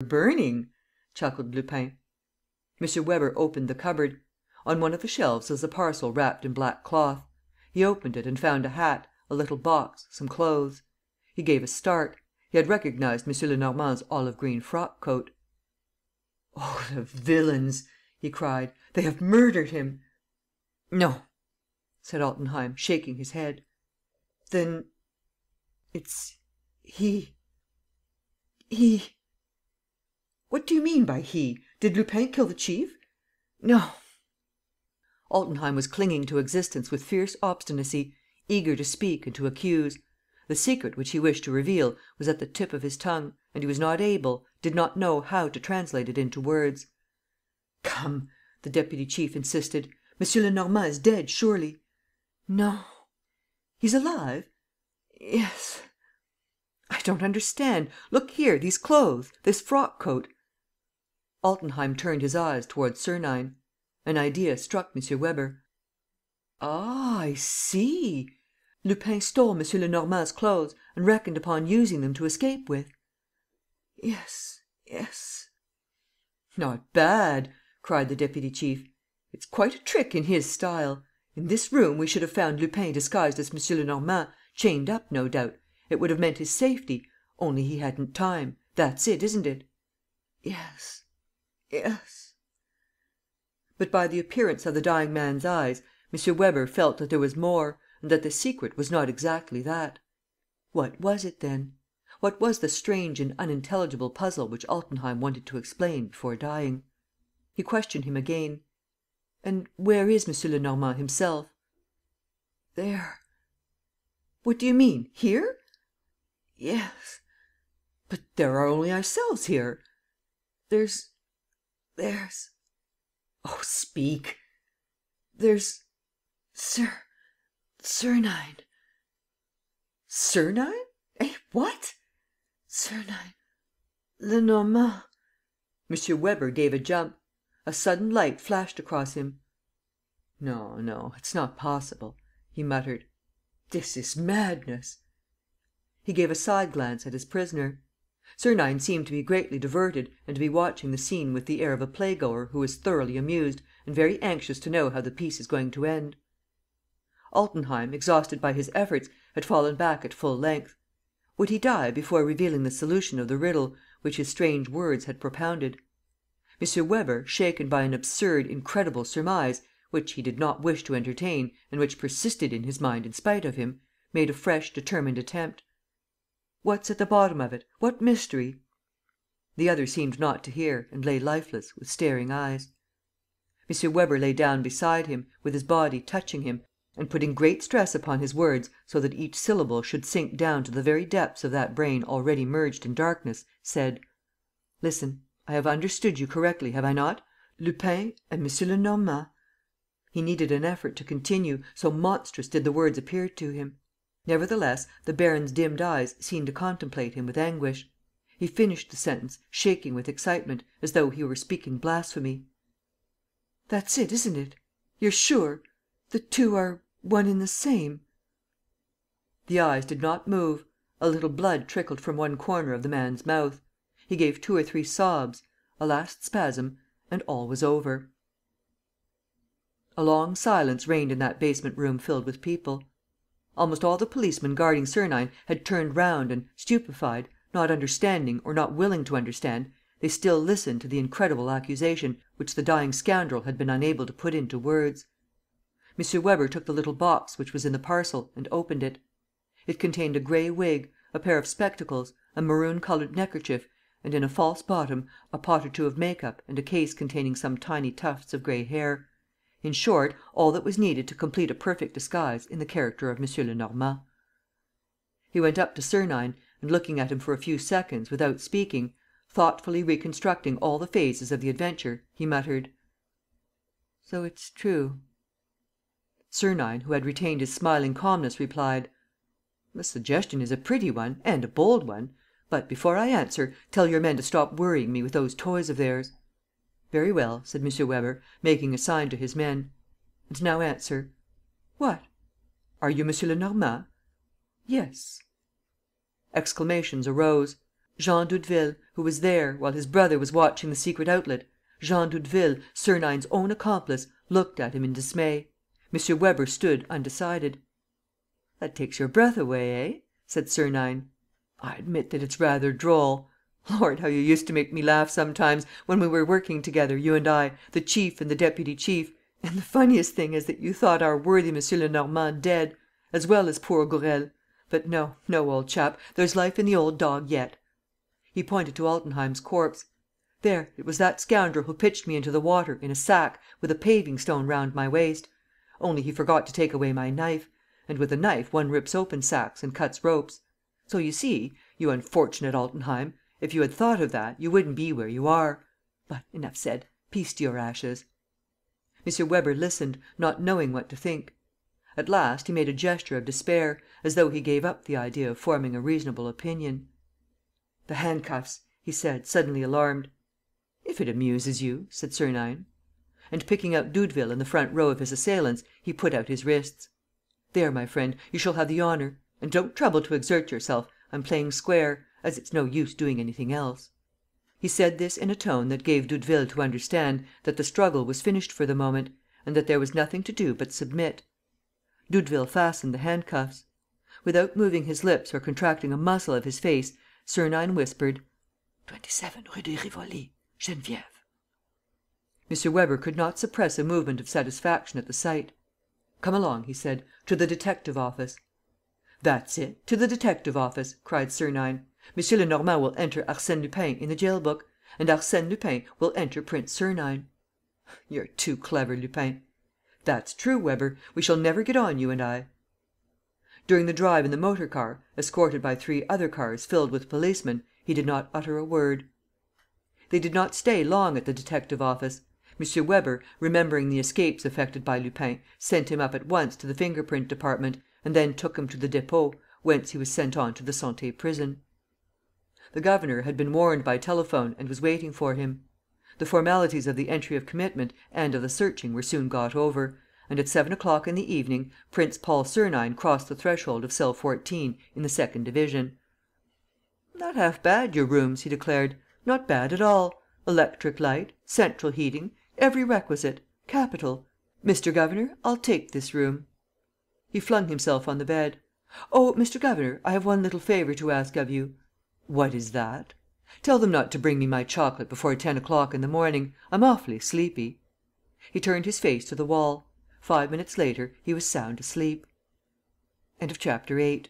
burning," chuckled Lupin. M. Weber opened the cupboard. On one of the shelves was a parcel wrapped in black cloth. He opened it and found a hat, a little box, some clothes. He gave a start. He had recognized M. Lenormand's olive green frock coat. "Oh, the villains!" he cried. "They have murdered him!" "No," said Altenheim, shaking his head. "Then it's he. What do you mean by he? Did Lupin kill the chief?" "No." Altenheim was clinging to existence with fierce obstinacy, eager to speak and to accuse. The secret which he wished to reveal was at the tip of his tongue, and he was not able, did not know how to translate it into words. "Come," the deputy chief insisted. "M. Lenormand is dead, surely?" "No." "He's alive?" "Yes." "I don't understand. Look here, these clothes, this frock coat. Altenheim turned his eyes towards Sernine. An idea struck M. Weber. "Ah, I see! Lupin stole M. Lenormand's clothes and reckoned upon using them to escape with." "Yes, yes." "Not bad!" cried the deputy chief. "It's quite a trick in his style. In this room we should have found Lupin disguised as M. Lenormand, chained up, no doubt. It would have meant his safety. Only he hadn't time. That's it, isn't it?" "Yes, yes." But by the appearance of the dying man's eyes, M. Weber felt that there was more and that the secret was not exactly that. What was it then? What was the strange and unintelligible puzzle which Altenheim wanted to explain before dying? He questioned him again: "And where is M. Lenormand himself?" "There." "What do you mean? Here?" "Yes." "But there are only ourselves here." "There's. Oh, speak!" "There's Sernine." "Sernine? Eh? What?" "Sernine. Lenormand." M. Weber gave a jump. A sudden light flashed across him. No, it's not possible," he muttered. "This is madness." He gave a side glance at his prisoner. Sernine seemed to be greatly diverted and to be watching the scene with the air of a playgoer who is thoroughly amused and very anxious to know how the piece is going to end. Altenheim, exhausted by his efforts, had fallen back at full length. Would he die before revealing the solution of the riddle which his strange words had propounded? M. Weber, shaken by an absurd, incredible surmise, which he did not wish to entertain and which persisted in his mind in spite of him, made a fresh, determined attempt. "What's at the bottom of it? What mystery?" The other seemed not to hear and lay lifeless, with staring eyes. M. Weber lay down beside him, with his body touching him, and putting great stress upon his words so that each syllable should sink down to the very depths of that brain already merged in darkness, said: "Listen. I have understood you correctly, have I not? Lupin and M. Lenormand." He needed an effort to continue, so monstrous did the words appear to him. Nevertheless, the baron's dimmed eyes seemed to contemplate him with anguish. He finished the sentence, shaking with excitement, as though he were speaking blasphemy: "That's it, isn't it? You're sure? The two are one and the same?" The eyes did not move. A little blood trickled from one corner of the man's mouth. He gave 2 or 3 sobs, a last spasm, and all was over. A long silence reigned in that basement room filled with people. Almost all the policemen guarding Sernine had turned round and, stupefied, not understanding or not willing to understand, they still listened to the incredible accusation which the dying scoundrel had been unable to put into words. M. Weber took the little box which was in the parcel and opened it. It contained a gray wig, a pair of spectacles, a maroon-coloured neckerchief and, in a false bottom, a pot or two of make-up and a case containing some tiny tufts of gray hair: in short, all that was needed to complete a perfect disguise in the character of M. Lenormand. He went up to Sernine and, looking at him for a few seconds without speaking, thoughtfully reconstructing all the phases of the adventure, he muttered: "So it's true." Sernine, who had retained his smiling calmness, replied: "The suggestion is a pretty one and a bold one. But, before I answer, tell your men to stop worrying me with those toys of theirs." "Very well," said M. Weber, making a sign to his men. "And now answer." "What?" "Are you M. Lenormand?" "Yes." Exclamations arose. Jean Doudeville, who was there, while his brother was watching the secret outlet, Jean Doudeville, Sernine's own accomplice, looked at him in dismay. M. Weber stood undecided. "That takes your breath away, eh?" said Sernine. "I admit that it's rather droll. Lord, how you used to make me laugh sometimes, when we were working together, you and I, the chief and the deputy chief, and the funniest thing is that you thought our worthy M. Lenormand dead, as well as poor Gourel. But no, old chap, there's life in the old dog yet." He pointed to Altenheim's corpse. "There, it was that scoundrel who pitched me into the water, in a sack, with a paving stone round my waist. Only he forgot to take away my knife. And with a knife one rips open sacks and cuts ropes. So you see, you unfortunate Altenheim, if you had thought of that, you wouldn't be where you are. But enough said. Peace to your ashes." M. Weber listened, not knowing what to think. At last he made a gesture of despair, as though he gave up the idea of forming a reasonable opinion. "The handcuffs," he said, suddenly alarmed. "If it amuses you," said Sernine. And picking out Doudeville in the front row of his assailants, he put out his wrists. "There, my friend, you shall have the honour. And don't trouble to exert yourself. I'm playing square, as it's no use doing anything else." He said this in a tone that gave Doudeville to understand that the struggle was finished for the moment, and that there was nothing to do but submit. Doudeville fastened the handcuffs. Without moving his lips or contracting a muscle of his face, Sernine whispered: "27 Rue de Rivoli, Geneviève." M. Weber could not suppress a movement of satisfaction at the sight. "Come along," he said, "to the detective office." "That's it, to the detective office!" cried Sernine. "M. Lenormand will enter Arsène Lupin in the jail book, and Arsène Lupin will enter Prince Sernine." "You're too clever, Lupin." "That's true, Weber. We shall never get on, you and I." During the drive in the motor car, escorted by 3 other cars filled with policemen, he did not utter a word. They did not stay long at the detective office. M. Weber, remembering the escapes effected by Lupin, sent him up at once to the finger print department, and then took him to the Dépôt, whence he was sent on to the Santé prison. The governor had been warned by telephone and was waiting for him. The formalities of the entry of commitment and of the searching were soon got over, and at 7 o'clock in the evening Prince Paul Sernine crossed the threshold of cell 14 in the 2nd division. "Not half bad, your rooms," he declared. "Not bad at all. Electric light, central heating, every requisite. Capital. Mr. Governor, I'll take this room." He flung himself on the bed. "Oh, Mr. Governor, I have one little favour to ask of you." "What is that?" "Tell them not to bring me my chocolate before 10 o'clock in the morning. I'm awfully sleepy." He turned his face to the wall. 5 minutes later, he was sound asleep. Chapter 9.